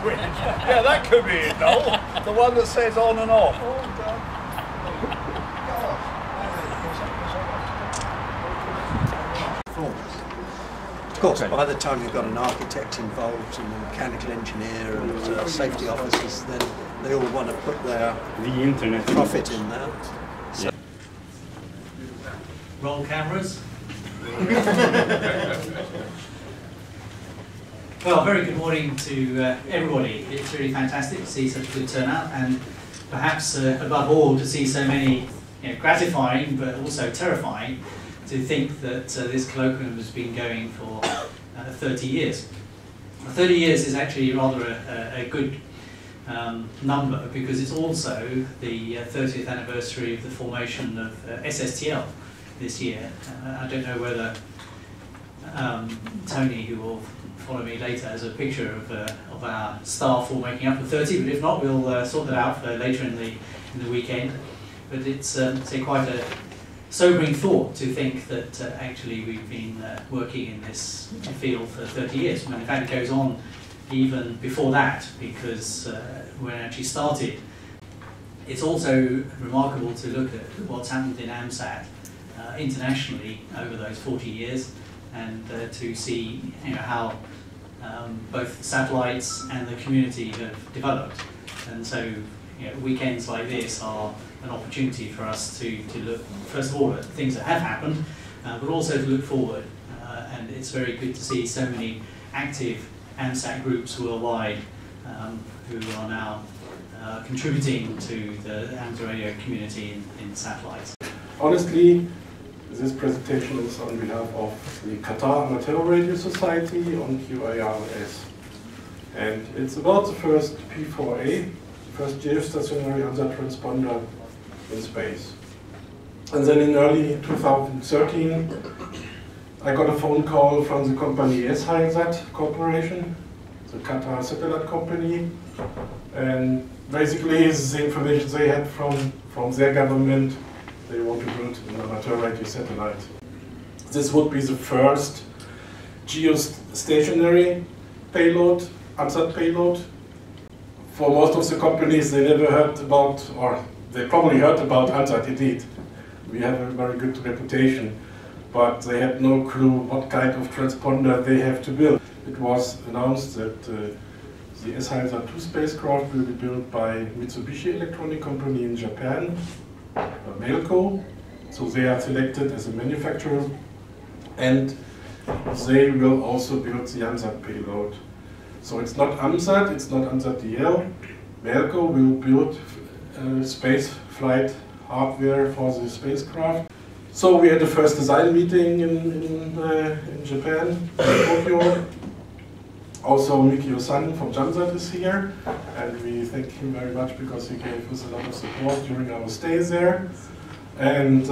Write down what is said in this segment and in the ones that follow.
switch. Yeah, that could be it, Noel. The one that says on and off. Of course, by the time you've got an architect involved and a mechanical engineer and safety officers, then they all want to put their profit in there. So. Roll cameras. Well, very good morning to everybody. It's really fantastic to see such a good turnout, and perhaps above all to see so many gratifying but also terrifying to think that this colloquium has been going for 30 years. 30 years is actually rather a good number, because it's also the 30th anniversary of the formation of SSTL this year. I don't know whether Tony, who will follow me later, has a picture of our staff all making up for 30, but if not, we'll sort that out for later in the weekend. But it's quite a sobering thought to think that actually we've been working in this field for 30 years. I mean, in fact, it goes on even before that, because when it actually started. It's also remarkable to look at what's happened in AMSAT internationally over those 40 years, and to see how both satellites and the community have developed. And so weekends like this are an opportunity for us to look, first of all, at things that have happened, but also to look forward. And it's very good to see so many active AMSAT groups worldwide who are now contributing to the amateur radio community in satellites. Honestly, this presentation is on behalf of the Qatar Amateur Radio Society on QARS. And it's about the first P4A, first geostationary AMSAT transponder in space. And then in early 2013, I got a phone call from the company AMSAT Corporation, the Qatar satellite company, and basically it's the information they had from their government. They want to build an amateur radio satellite. This would be the first geostationary payload, AMSAT payload. For most of the companies, they never heard about, or they probably heard about AMSAT indeed. We have a very good reputation, but they had no clue what kind of transponder they have to build. It was announced that the AMSAT-2 spacecraft will be built by Mitsubishi Electronic Company in Japan, Melco. So they are selected as a manufacturer, and they will also build the AMSAT payload. So it's not AMSAT, it's not AMSAT-DL. Melco will build space flight hardware for the spacecraft. So we had the first design meeting in Japan, in Tokyo. Also Mikio-san from JAMSAT is here, and we thank him very much because he gave us a lot of support during our stay there. And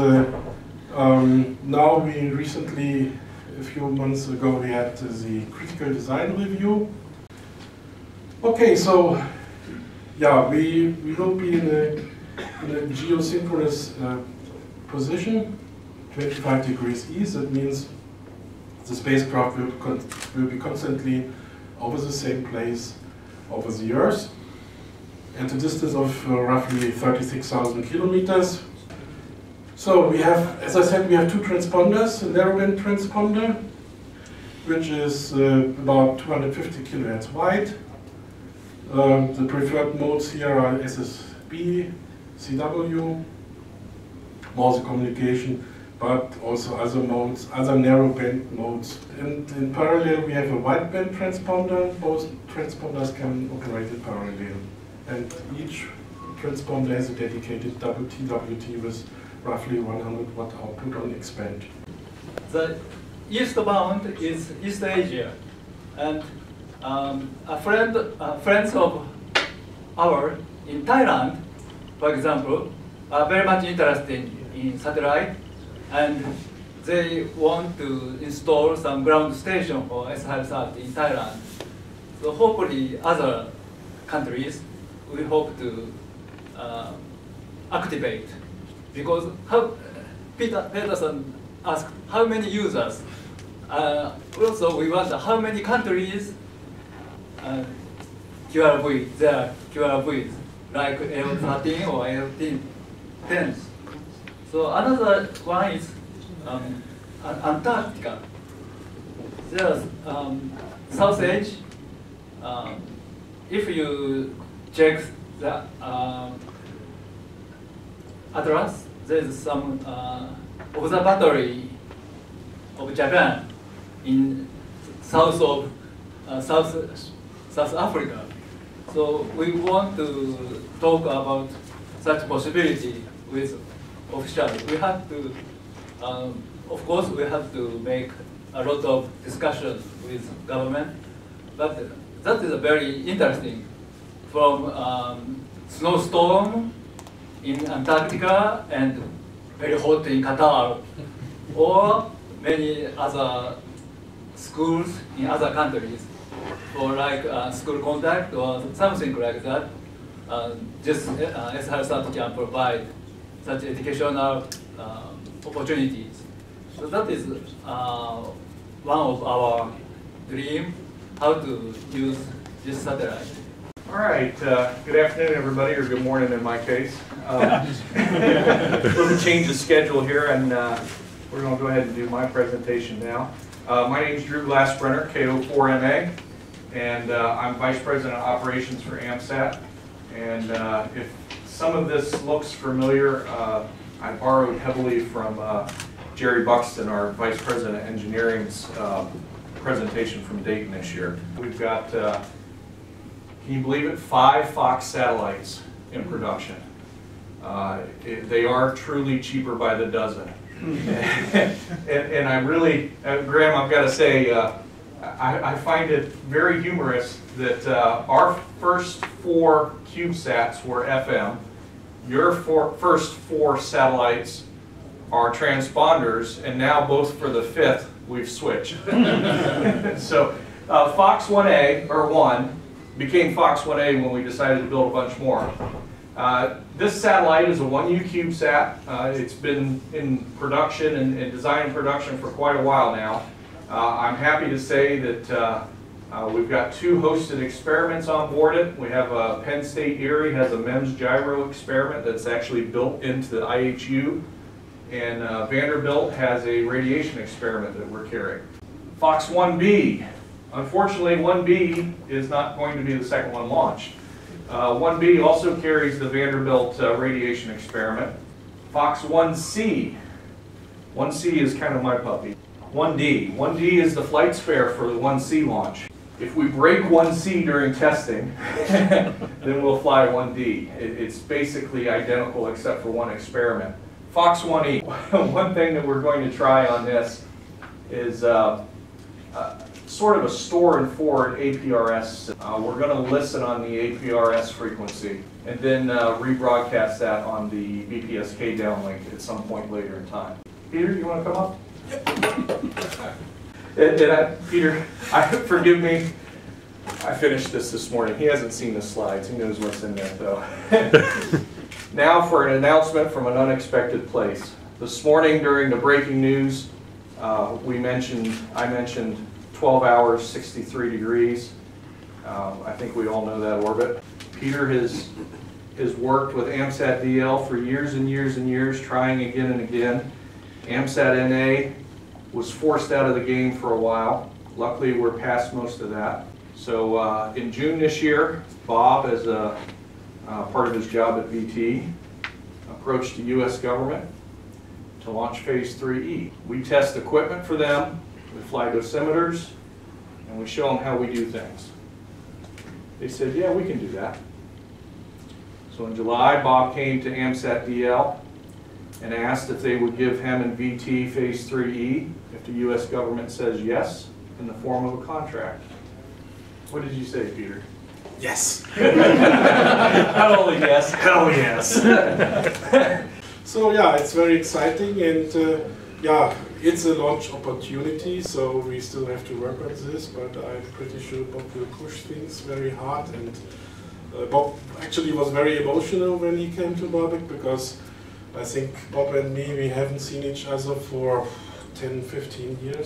now we recently, a few months ago, we had the critical design review. Okay, so yeah, we will be in a geosynchronous position, 25 degrees east. That means the spacecraft will be constantly over the same place over the Earth at a distance of roughly 36,000 kilometers. So we have, as I said, we have two transponders, a narrowband transponder, which is about 250 kilohertz wide. The preferred modes here are SSB, CW, Morse communication, but also other modes, other narrowband modes. And in parallel, we have a wideband transponder. Both transponders can operate in parallel. And each transponder has a dedicated TWT with roughly 100 watt output on expand. The eastbound is East Asia, and friends of ours in Thailand, for example, are very much interested in satellite, and they want to install some ground station for SHISAT in Thailand. So hopefully other countries we hope to activate, because Peterson asked how many users. Also we wonder how many countries QRV, there are QRVs like AL13 or AL10. So another one is Antarctica. There's South Edge. If you check the atlas, there's some observatory of Japan in south of South Africa. So we want to talk about such possibility with officials. We have to, of course, we have to make a lot of discussions with government, but that is very interesting. From snowstorm in Antarctica and very hot in Qatar, or many other schools in other countries, for like school contact or something like that. Just SRSAT can provide such educational opportunities. So that is one of our dreams, how to use this satellite. All right, good afternoon everybody, or good morning in my case. Little change of schedule here, and we're going to go ahead and do my presentation now. My name is Drew Glassbrenner, KO4MA, and I'm Vice President of Operations for AMSAT. And if some of this looks familiar, I borrowed heavily from Jerry Buxton, our Vice President of Engineering's presentation from Dayton this year. We've got, can you believe it, 5 Fox satellites in production. They are truly cheaper by the dozen. and I really, Graham, I've got to say, I find it very humorous that our first 4 CubeSats were FM. Your first 4 satellites are transponders, and now both for the 5th we've switched. So Fox 1A, or 1, became Fox 1A when we decided to build a bunch more. This satellite is a 1U CubeSat. It's been in production and design and production for quite a while now. I'm happy to say that we've got 2 hosted experiments on board it. We have Penn State Erie has a MEMS gyro experiment that's actually built into the IHU, and Vanderbilt has a radiation experiment that we're carrying. Fox 1B. Unfortunately, 1B is not going to be the second one launched. 1B also carries the Vanderbilt radiation experiment. Fox 1C. 1C is kind of my puppy. 1D. 1D is the flight spare for the 1C launch. If we break 1C during testing, then we'll fly 1D. It's basically identical except for one experiment. Fox 1E. One thing that we're going to try on this is sort of a store and forward APRS. We're going to listen on the APRS frequency and then rebroadcast that on the BPSK downlink at some point later in time. Peter, you want to come up? Peter, forgive me, I finished this morning. He hasn't seen the slides. He knows what's in there though. Now for an announcement from an unexpected place. This morning during the breaking news, I mentioned 12 hours, 63 degrees. I think we all know that orbit. Peter has worked with AMSAT-DL for years and years and years, trying again and again. AMSAT-NA was forced out of the game for a while. Luckily, we're past most of that. So in June this year, Bob, as a part of his job at VT, approached the U.S. government to launch Phase 3E. We test equipment for them, we fly dosimeters, and we show them how we do things. They said, yeah, we can do that. So in July, Bob came to AMSAT-DL and asked if they would give him and VT Phase 3E if the U.S. government says yes in the form of a contract. What did you say, Peter? Yes. Not only yes, hell yes. So yeah, it's very exciting, and yeah, it's a launch opportunity, so we still have to work on this, but I'm pretty sure Bob will push things very hard, and Bob actually was very emotional when he came to Barbeck, because I think Bob and me, we haven't seen each other for 10, 15 years.